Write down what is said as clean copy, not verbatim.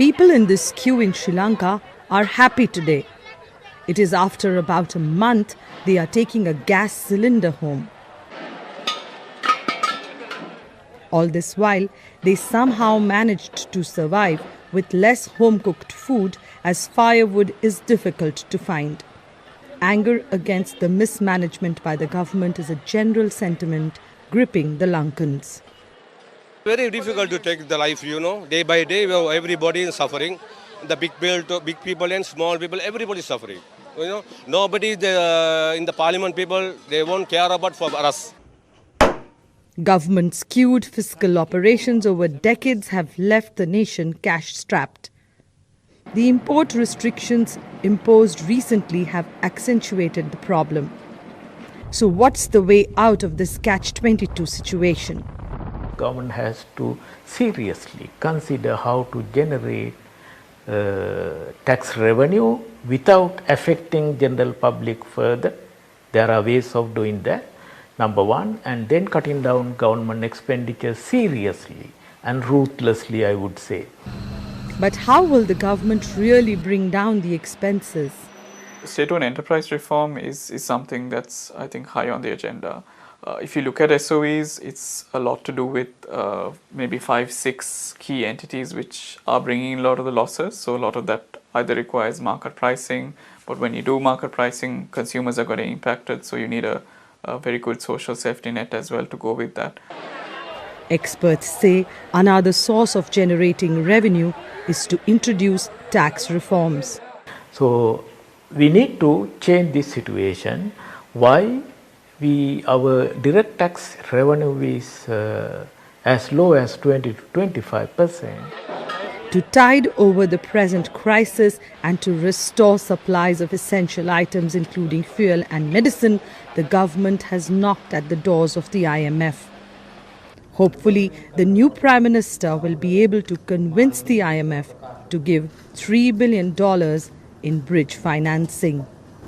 People in this queue in Sri Lanka are happy today. It is after about a month they are taking a gas cylinder home. All this while, they somehow managed to survive with less home-cooked food as firewood is difficult to find. Anger against the mismanagement by the government is a general sentiment gripping the Lankans. Very difficult to take the life, day by day, everybody is suffering. The big people and small people, everybody is suffering. Nobody in the parliament people, they won't care about for us. Government skewed fiscal operations over decades have left the nation cash-strapped. The import restrictions imposed recently have accentuated the problem. So what's the way out of this catch-22 situation? Government has to seriously consider how to generate tax revenue without affecting general public further. There are ways of doing that, number one, and then cutting down government expenditure seriously and ruthlessly, I would say. But how will the government really bring down the expenses? State-owned enterprise reform is something that's, I think, high on the agenda. If you look at SOEs, it's a lot to do with maybe 5-6 key entities which are bringing in a lot of the losses. So a lot of that either requires market pricing, but when you do market pricing, consumers are getting impacted. So you need a very good social safety net as well to go with that. Experts say another source of generating revenue is to introduce tax reforms. So we need to change this situation. Why? Our direct tax revenue is as low as 20 to 25%. To tide over the present crisis and to restore supplies of essential items including fuel and medicine, the government has knocked at the doors of the IMF. Hopefully, the new Prime Minister will be able to convince the IMF to give $3 billion in bridge financing.